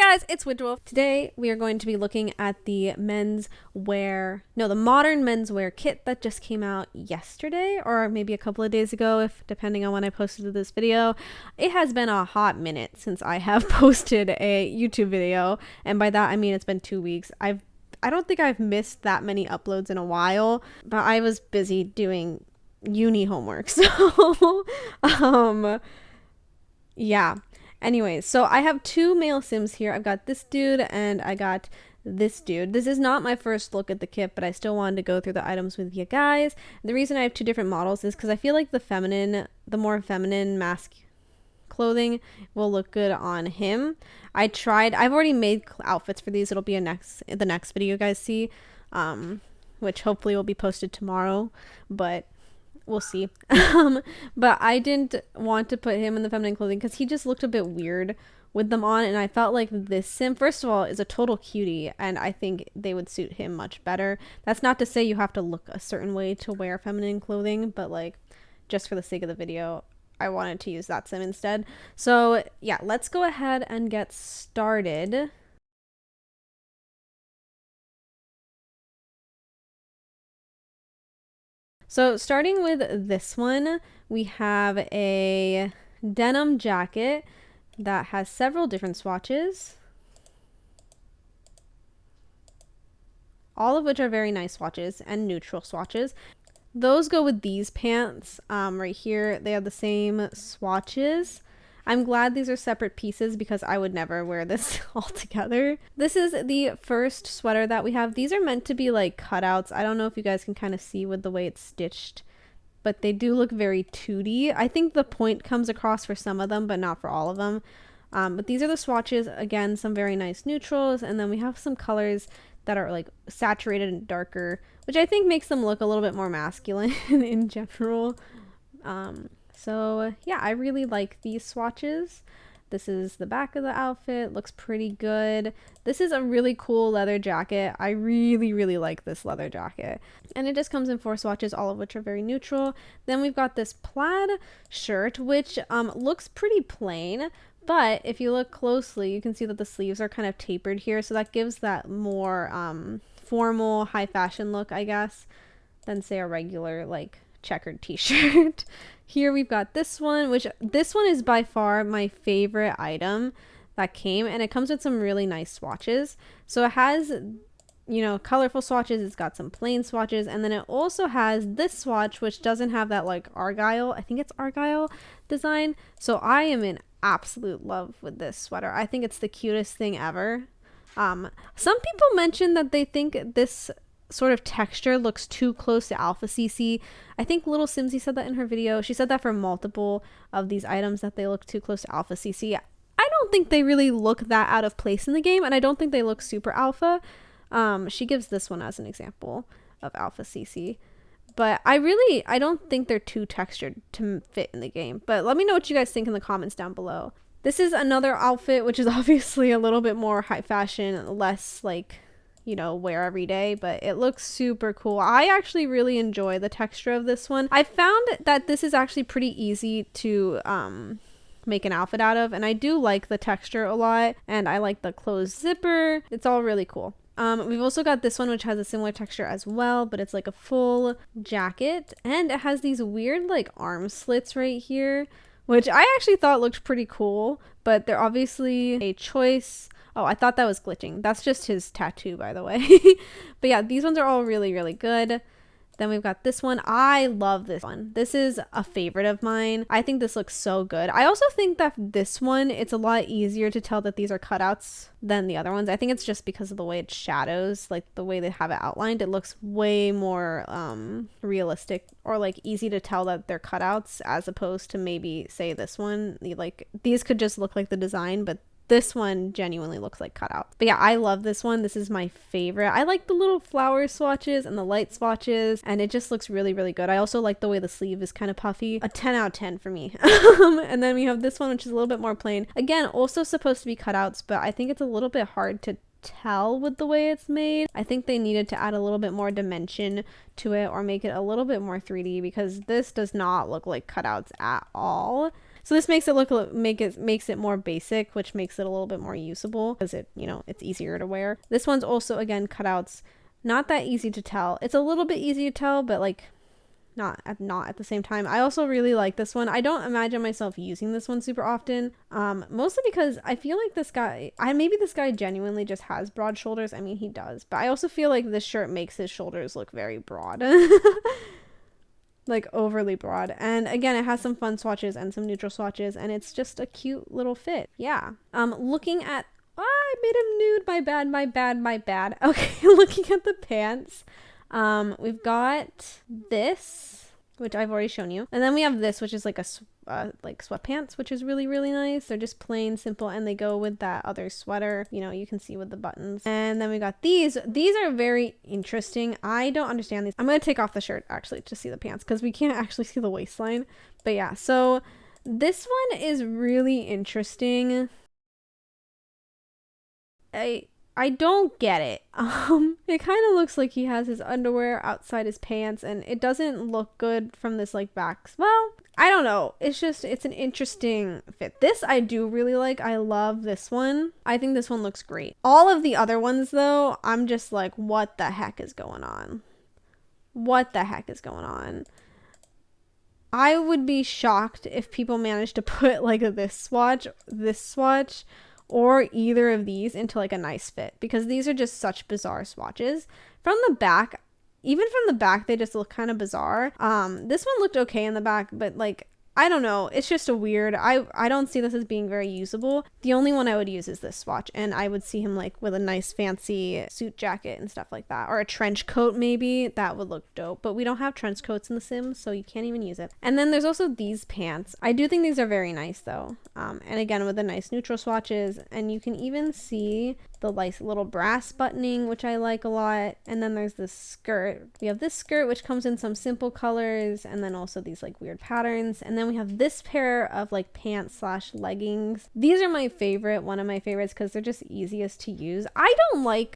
Guys, it's Woodwolf. Today we are going to be looking at the the modern menswear kit that just came out yesterday or maybe a couple of days ago, if depending on when I posted this video. It has been a hot minute since I have posted a YouTube video, and by that I mean it's been 2 weeks. I don't think I've missed that many uploads in a while, but I was busy doing uni homework, so yeah. Anyways, so I have two male Sims here. I've got this dude and I got this dude. This is not my first look at the kit, but I still wanted to go through the items with you guys. The reason I have two different models is because I feel like the more feminine mask clothing will look good on him. I've already made outfits for these. It'll be the next video you guys see, which hopefully will be posted tomorrow, but we'll see. But I didn't want to put him in the feminine clothing because he just looked a bit weird with them on, and I felt like this Sim, first of all, is a total cutie, and I think they would suit him much better. That's not to say you have to look a certain way to wear feminine clothing, but like, just for the sake of the video, I wanted to use that Sim instead. So yeah, let's go ahead and get started. So starting with this one, we have a denim jacket that has several different swatches, all of which are very nice swatches and neutral swatches. Those go with these pants right here. They have the same swatches. I'm glad these are separate pieces because I would never wear this all together. This is the first sweater that we have. These are meant to be like cutouts. I don't know if you guys can kind of see with the way it's stitched, but they do look very 2D. I think the point comes across for some of them, but not for all of them. But these are the swatches. Again, some very nice neutrals, and then we have some colors that are like saturated and darker, which I think makes them look a little bit more masculine in general. So yeah, I really like these swatches. This is the back of the outfit. Looks pretty good. This is a really cool leather jacket. I really like this leather jacket. And it just comes in 4 swatches, all of which are very neutral. Then we've got this plaid shirt, which looks pretty plain. But if you look closely, you can see that the sleeves are kind of tapered here. So that gives that more formal, high fashion look, I guess, than say a regular like checkered t-shirt. Here we've got this one, which this one is by far my favorite item that came, and it comes with some really nice swatches. So it has, you know, colorful swatches, it's got some plain swatches, and then it also has this swatch which doesn't have that like argyle, I think it's argyle design. So I am in absolute love with this sweater. I think it's the cutest thing ever. Some people mentioned that they think this sort of texture looks too close to Alpha CC. I think Little Simsy said that in her video. She said that for multiple of these items, that they look too close to Alpha CC. I don't think they really look that out of place in the game, and I don't think they look super alpha. She gives this one as an example of Alpha CC. But I don't think they're too textured to fit in the game. But let me know what you guys think in the comments down below. This is another outfit which is obviously a little bit more high fashion, less like, you know, wear every day, but it looks super cool. I actually really enjoy the texture of this one. I found that this is actually pretty easy to make an outfit out of, and I do like the texture a lot, and I like the closed zipper. It's all really cool. We've also got this one which has a similar texture as well, but it's like a full jacket, and it has these weird like arm slits right here, which I actually thought looked pretty cool, but they're obviously a choice. Oh, I thought that was glitching. That's just his tattoo, by the way. But yeah, these ones are all really good. Then we've got this one. I love this one. This is a favorite of mine. I think this looks so good. I also think that this one, it's a lot easier to tell that these are cutouts than the other ones. I think it's just because of the way it shadows, like the way they have it outlined. It looks way more realistic, or like easy to tell that they're cutouts, as opposed to maybe say this one. Like these could just look like the design, but this one genuinely looks like cutout. But yeah, I love this one. This is my favorite. I like the little flower swatches and the light swatches, and it just looks really good. I also like the way the sleeve is kind of puffy. A 10 out of 10 for me. And then we have this one, which is a little bit more plain. Again, also supposed to be cutouts, but I think it's a little bit hard to tell with the way it's made. I think they needed to add a little bit more dimension to it, or make it a little bit more 3D, because this does not look like cutouts at all. So this makes it makes it more basic, which makes it a little bit more usable because it, you know, it's easier to wear. This one's also, again, cutouts. Not that easy to tell. It's a little bit easy to tell, but like not at the same time. I also really like this one. I don't imagine myself using this one super often, mostly because I feel like this guy, maybe this guy genuinely just has broad shoulders. I mean, he does, but I also feel like this shirt makes his shoulders look very broad. Like overly broad. And again, it has some fun swatches and some neutral swatches, and it's just a cute little fit. Yeah. Looking at, I made him nude. My bad. Okay, looking at the pants. We've got this, which I've already shown you. And then we have this, which is like like sweatpants, which is really, really nice. They're just plain, simple, and they go with that other sweater, you know, you can see with the buttons. And then we got these. These are very interesting. I don't understand these. I'm going to take off the shirt, actually, to see the pants, because we can't actually see the waistline. But yeah, so this one is really interesting. I don't get it. It kind of looks like he has his underwear outside his pants, and it doesn't look good from this like back. Well, I don't know. It's an interesting fit. This I do really like. I love this one. I think this one looks great. All of the other ones though, I'm just like, what the heck is going on? What the heck is going on? I would be shocked if people managed to put like this swatch, or either of these into like a nice fit, because these are just such bizarre swatches. From the back, even from the back, they just look kind of bizarre. This one looked okay in the back, but like, I don't know. It's just a weird, I don't see this as being very usable. The only one I would use is this swatch, and I would see him like with a nice fancy suit jacket and stuff like that, or a trench coat maybe. That would look dope, but we don't have trench coats in The Sims, so you can't even use it. And then there's also these pants. I do think these are very nice though. And again, with the nice neutral swatches, and you can even see the nice little brass buttoning, which I like a lot. And then there's this skirt. We have this skirt, which comes in some simple colors, and then also these like weird patterns. And then we have this pair of like pants slash leggings. These are my favorite, one of my favorites, because they're just easiest to use. I don't like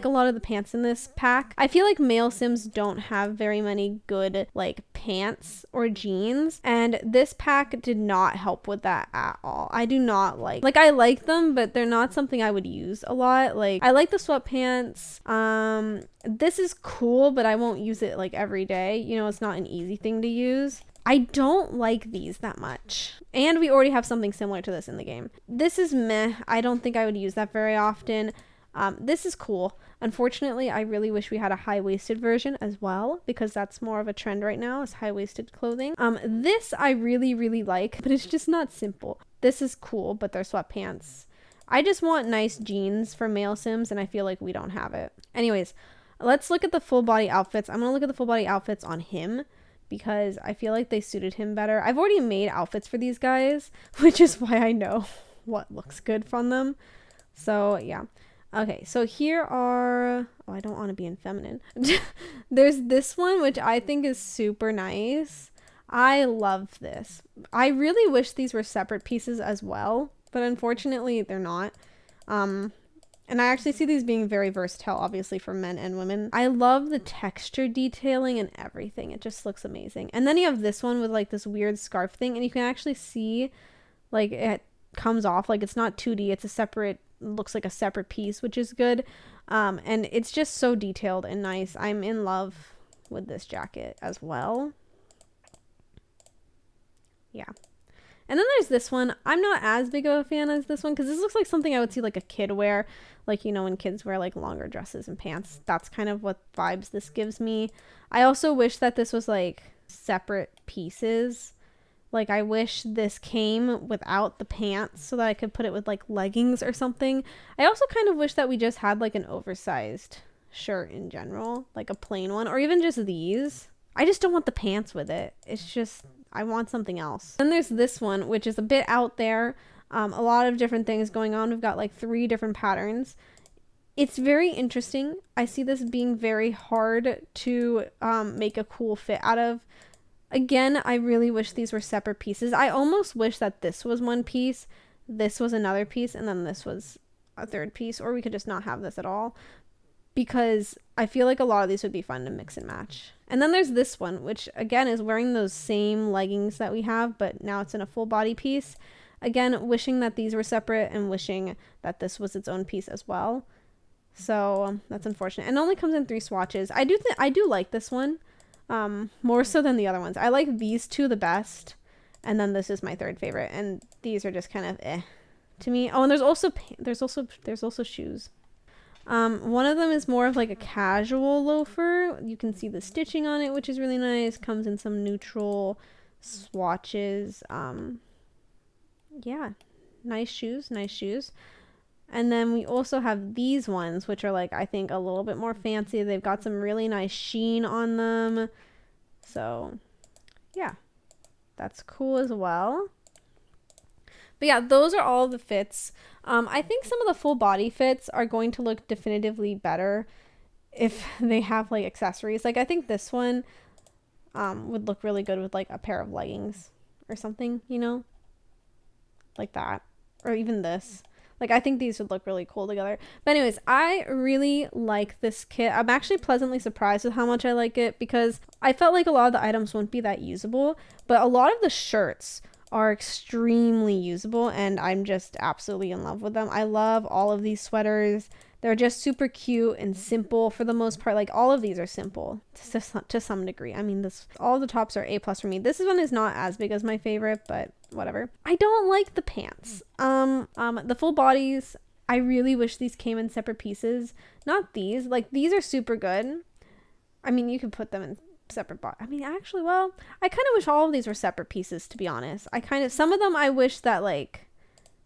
a lot of the pants in this pack. I feel like male Sims don't have very many good like pants or jeans, and this pack did not help with that at all. I do not like I like them, but they're not something I would use a lot. Like, I like the sweatpants. This is cool, but I won't use it like every day. You know, it's not an easy thing to use. I don't like these that much. And we already have something similar to this in the game. This is meh. I don't think I would use that very often. This is cool. Unfortunately, I really wish we had a high-waisted version as well, because that's more of a trend right now, is high-waisted clothing. This I really, really like, but it's just not simple. This is cool, but they're sweatpants. I just want nice jeans for male Sims, and I feel like we don't have it. Anyways, let's look at the full body outfits. I'm going to look at the full body outfits on him, because I feel like they suited him better. I've already made outfits for these guys, which is why I know what looks good from them. So, yeah. Okay, so here are... Oh, I don't want to be in feminine. There's this one, which I think is super nice. I love this. I really wish these were separate pieces as well, but unfortunately they're not. And I actually see these being very versatile, obviously, for men and women. I love the texture detailing and everything. It just looks amazing. And then you have this one with like this weird scarf thing, and you can actually see like it comes off. Like, it's not 2D, it's a separate, looks like a separate piece, which is good. And it's just so detailed and nice. I'm in love with this jacket as well. Yeah. And then there's this one. I'm not as big of a fan as this one, because this looks like something I would see like a kid wear. Like, you know, when kids wear like longer dresses and pants. That's kind of what vibes this gives me. I also wish that this was like separate pieces. Like, I wish this came without the pants so that I could put it with like leggings or something. I also kind of wish that we just had like an oversized shirt in general, like a plain one, or even just these. I just don't want the pants with it. It's just, I want something else. Then there's this one, which is a bit out there. A lot of different things going on. We've got like 3 different patterns. It's very interesting. I see this being very hard to make a cool fit out of. Again, I really wish these were separate pieces. I almost wish that this was one piece, this was another piece, and then this was a third piece, or we could just not have this at all. because I feel like a lot of these would be fun to mix and match. And then there's this one, which again is wearing those same leggings that we have, but now it's in a full body piece. Again, wishing that these were separate and wishing that this was its own piece as well. So that's unfortunate. And it only comes in 3 swatches. I do like this one more so than the other ones. I like these two the best, and then this is my third favorite. And these are just kind of to me. Oh, and there's also shoes. One of them is more of like a casual loafer. You can see the stitching on it, which is really nice. Comes in some neutral swatches. Yeah, nice shoes. And then we also have these ones, which are like, I think a little bit more fancy. They've got some really nice sheen on them. So yeah, that's cool as well. But yeah, those are all the fits. I think some of the full body fits are going to look definitively better if they have like accessories. Like I think this one would look really good with like a pair of leggings or something, you know, like that. Or even this. Like I think these would look really cool together. But anyways, I really like this kit. I'm actually pleasantly surprised with how much I like it, because I felt like a lot of the items wouldn't be that usable, but a lot of the shirts are extremely usable, and I'm just absolutely in love with them. I love all of these sweaters. They're just super cute and simple for the most part. Like all of these are simple to some degree. I mean, all the tops are A+ for me. This one is not as big as my favorite, but whatever. I don't like the pants. The full bodies, I really wish these came in separate pieces. Not these. Like these are super good. I mean, you could put them in separate I mean, actually, well, I kind of wish all of these were separate pieces, to be honest. Some of them I wish that, like,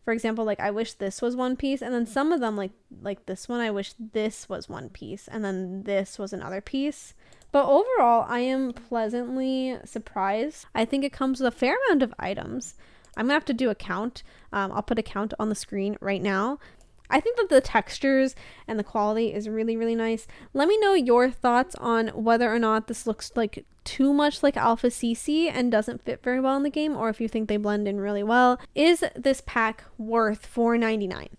for example, like I wish this was one piece, and then some of them like this one, I wish this was one piece and then this was another piece. But overall, I am pleasantly surprised. I think it comes with a fair amount of items. I'm gonna have to do a count. I'll put a count on the screen right now. I think that the textures and the quality is really, really nice. Let me know your thoughts on whether or not this looks like too much like Alpha CC and doesn't fit very well in the game, or if you think they blend in really well. Is this pack worth $4.99?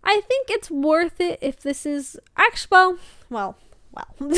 I think it's worth it if this is actually, well. I'm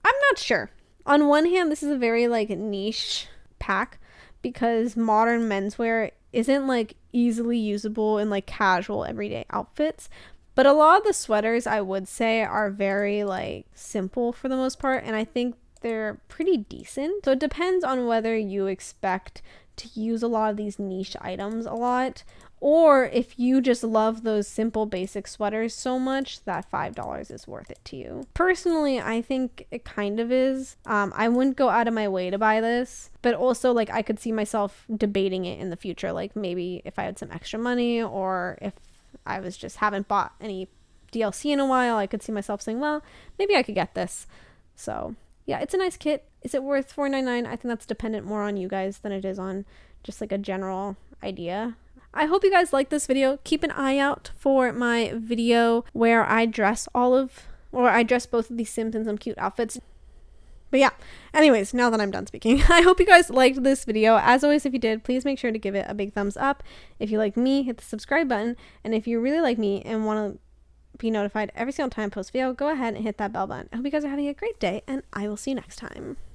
not sure. On one hand, this is a very like niche pack because modern menswear isn't like easily usable in like casual everyday outfits, but a lot of the sweaters I would say are very like simple for the most part, and I think they're pretty decent. So it depends on whether you expect to use a lot of these niche items a lot, or if you just love those simple basic sweaters so much that $5 is worth it to you. Personally, I think it kind of is. I wouldn't go out of my way to buy this, but also like I could see myself debating it in the future. Like maybe if I had some extra money, or if I was just haven't bought any DLC in a while, I could see myself saying, well, maybe I could get this. So yeah, it's a nice kit. Is it worth $4.99? I think that's dependent more on you guys than it is on just like a general idea. I hope you guys like this video. Keep an eye out for my video where I dress both of these Sims in some cute outfits. But yeah, anyways, now that I'm done speaking, I hope you guys liked this video. As always, if you did, please make sure to give it a big thumbs up. If you like me, hit the subscribe button. And if you really like me and want to be notified every single time I post a video, go ahead and hit that bell button. I hope you guys are having a great day, and I will see you next time.